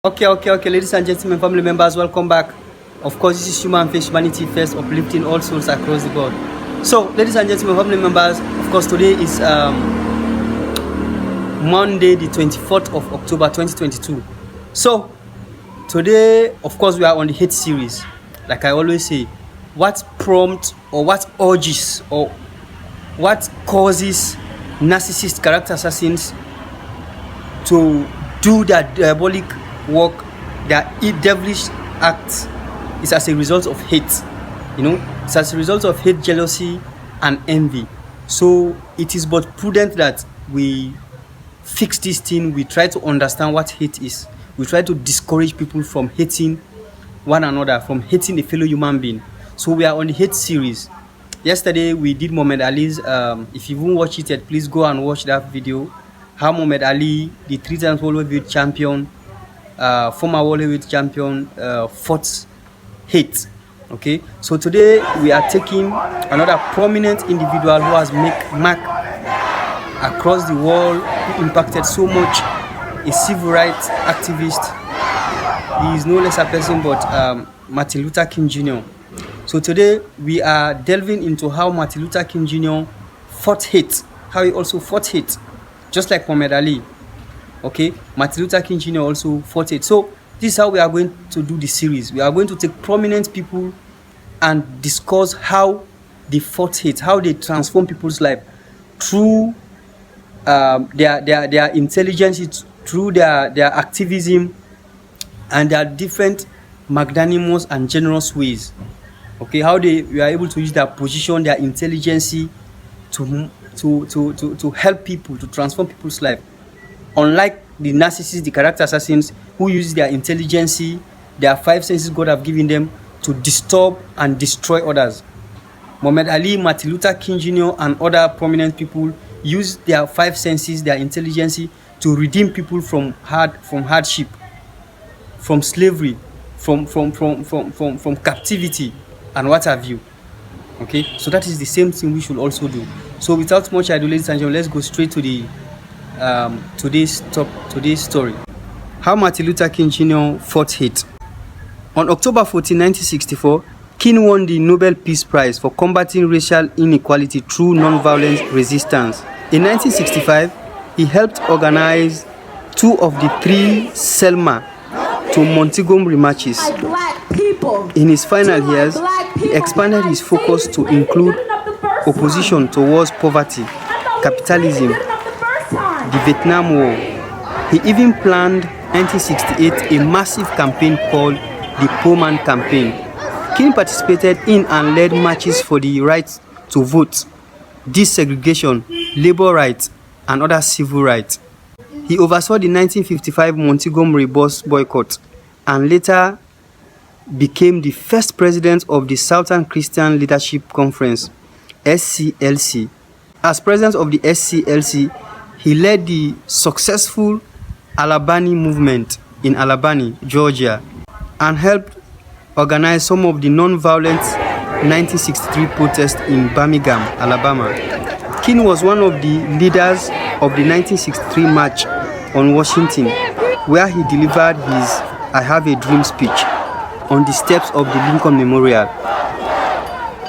Okay, ladies and gentlemen, family members, welcome back. Of course, this is Human Face Humanity First, uplifting all souls across the board. So, ladies and gentlemen, family members, of course, today is Monday, the 24th of October, 2022. So, today, of course, we are on the hate series. Like I always say, what prompts or what urges or what causes narcissist character assassins to do that diabolic work, that devilish acts, is as a result of hate. It's as a result of hate, jealousy, and envy. So it is but prudent that we fix this thing. We try to understand what hate is. We try to discourage people from hating one another, from hating a fellow human being. So we are on the hate series. Yesterday we did Muhammad Ali's. If you haven't watched it yet, please go and watch that video. How Muhammad Ali, the 3-time world heavyweight champion, former world heavyweight champion, fought hate. Okay, so today we are taking another prominent individual who has made mark across the world, who impacted so much, a civil rights activist. He is no less a person but Martin Luther King Jr. So today we are delving into how Martin Luther King Jr. fought hate, how he also fought hate, just like Muhammad Ali. Okay, Martin Luther King Jr. also fought it. So this is how we are going to do the series. We are going to take prominent people and discuss how they fought hate, how they transform people's life through their intelligence, through their activism, and their different magnanimous and generous ways. Okay, how they were able to use their position, their intelligence to help people, to transform people's life. Unlike the narcissists, the character assassins, who use their intelligence, their 5 senses God have given them, to disturb and destroy others. Muhammad Ali, Martin Luther King Jr., and other prominent people use their 5 senses, their intelligence, to redeem people from hardship, from slavery, from captivity, and what have you. Okay, so that is the same thing we should also do. So without much ado, ladies and gentlemen, let's go straight to the today's story. How Martin Luther King Jr. fought hate. On October 14, 1964, King won the Nobel Peace Prize for combating racial inequality through nonviolent resistance. In 1965, he helped organize 2 of the 3 Selma to Montgomery marches. In his final years, he expanded his focus to include opposition towards poverty, capitalism, the Vietnam War. He even planned 1968 a massive campaign called the Poor Man Campaign. King participated in and led marches for the right to vote, desegregation, labor rights, and other civil rights. He oversaw the 1955 Montgomery bus boycott and later became the first president of the Southern Christian Leadership Conference, SCLC. As president of the SCLC, he led the successful Alabama movement in Alabama, Georgia, and helped organize some of the non-violent 1963 protests in Birmingham, Alabama. King was one of the leaders of the 1963 March on Washington, where he delivered his I Have a Dream speech on the steps of the Lincoln Memorial.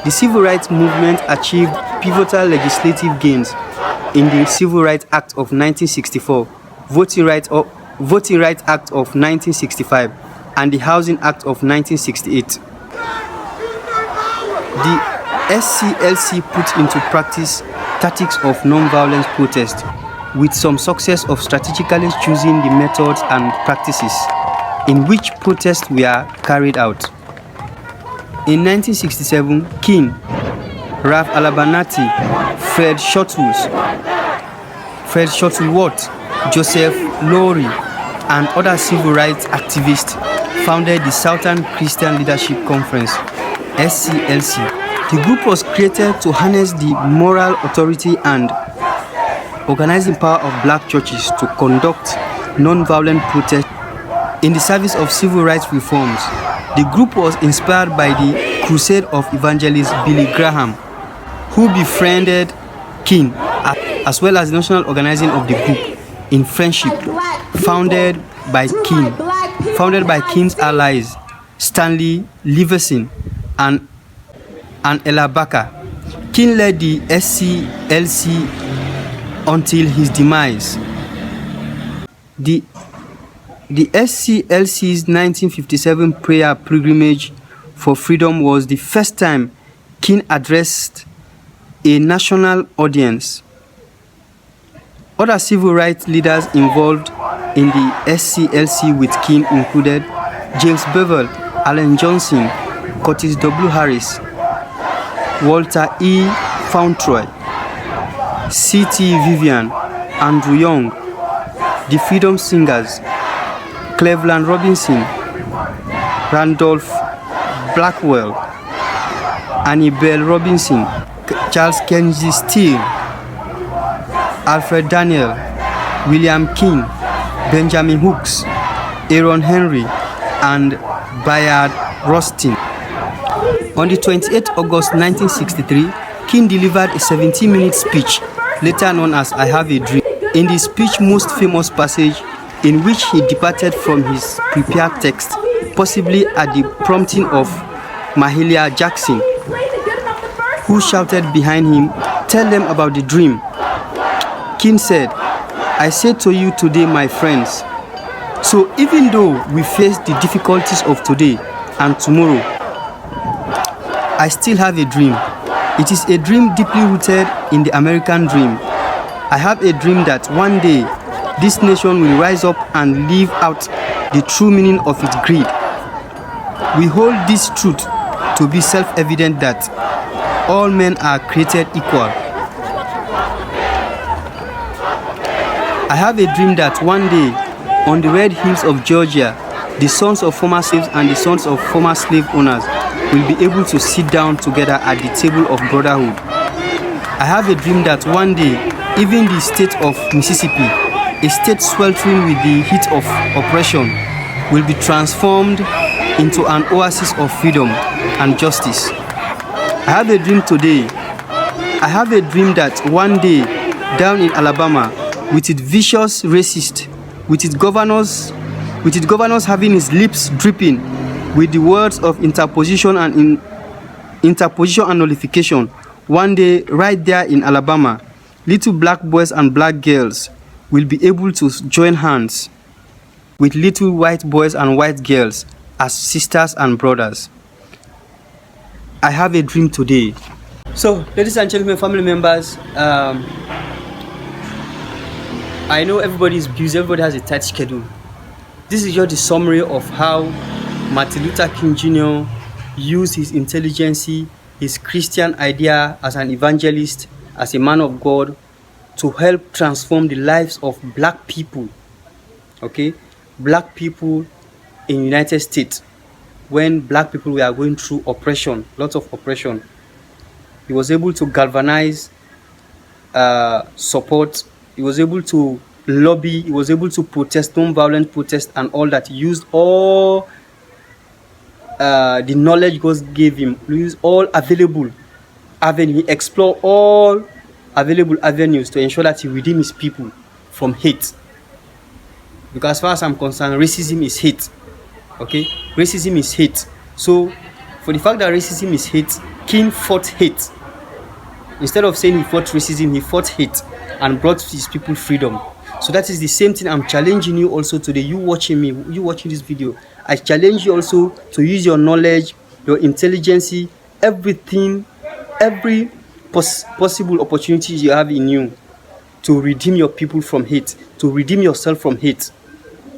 The Civil Rights Movement achieved pivotal legislative gains in the Civil Rights Act of 1964, Voting Rights Act of 1965, and the Housing Act of 1968. The SCLC put into practice tactics of non-violent protest, with some success of strategically choosing the methods and practices in which protests were carried out. In 1967, King, Ralph Alabanati, Fred Shuttleworth, Joseph Lowry, and other civil rights activists founded the Southern Christian Leadership Conference, SCLC. The group was created to harness the moral authority and organizing power of black churches to conduct non-violent protests in the service of civil rights reforms. The group was inspired by the crusade of evangelist Billy Graham, who befriended King, as well as the national organizing of the group in friendship, founded by King founded by King's allies Stanley Leverson and Ella Baker. King led the SCLC until his demise. The SCLC's 1957 prayer pilgrimage for freedom was the first time King addressed a national audience. Other civil rights leaders involved in the SCLC with King included James Bevel, Allen Johnson, Curtis W. Harris, Walter E. Fauntroy, C.T. Vivian, Andrew Young, the Freedom Singers, Cleveland Robinson, Randolph Blackwell, Annie Bell Robinson, Charles Kenzie Steele, Alfred Daniel, William King, Benjamin Hooks, Aaron Henry, and Bayard Rustin. On the 28th August 1963, King delivered a 17-minute speech, later known as I Have a Dream. In the speech's most famous passage, in which he departed from his prepared text, possibly at the prompting of Mahalia Jackson, who shouted behind him, "Tell them about the dream." King said, "I say to you today, my friends, so even though we face the difficulties of today and tomorrow, I still have a dream. It is a dream deeply rooted in the American dream. I have a dream that one day this nation will rise up and live out the true meaning of its creed. We hold this truth to be self-evident that all men are created equal. I have a dream that one day, on the red hills of Georgia, the sons of former slaves and the sons of former slave owners will be able to sit down together at the table of brotherhood. I have a dream that one day, even the state of Mississippi, a state sweltering with the heat of oppression, will be transformed into an oasis of freedom and justice. I have a dream today. I have a dream that one day, down in Alabama, with its vicious racist, with its governors having his lips dripping with the words of interposition and nullification, one day, right there in Alabama, little black boys and black girls will be able to join hands with little white boys and white girls as sisters and brothers. I have a dream today. So, ladies and gentlemen, family members, I know everybody is busy, everybody has a tight schedule. This is just the summary of how Martin Luther King Jr. used his intelligence, his Christian idea as an evangelist, as a man of God, to help transform the lives of black people. Okay? Black people in United States, when black people were going through oppression, lots of oppression. He was able to galvanize support. He was able to lobby. He was able to protest, non-violent protest, and all that. He used all the knowledge God gave him. He used all available avenues. He explored all available avenues to ensure that he redeemed his people from hate. Because as far as I'm concerned, racism is hate. Okay? Racism is hate. So, for the fact that racism is hate, King fought hate. Instead of saying he fought racism, he fought hate and brought his people freedom. So that is the same thing I'm challenging you also today. You watching me, you watching this video. I challenge you also to use your knowledge, your intelligence, everything, every possible opportunities you have in you to redeem your people from hate, to redeem yourself from hate,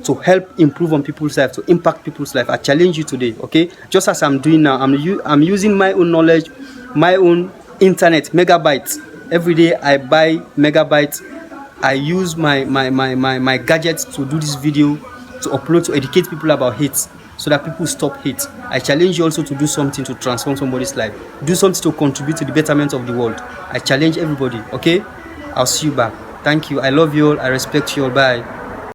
to help improve on people's life, to impact people's life. I challenge you today, okay? Just as I'm doing now, I'm using my own knowledge, my own internet, megabytes. Every day I buy megabytes. I use my gadgets to do this video, to upload, to educate people about hate, so that people stop hate. I challenge you also to do something to transform somebody's life. Do something to contribute to the betterment of the world. I challenge everybody, okay? I'll see you back. Thank you. I love you all. I respect you all. Bye.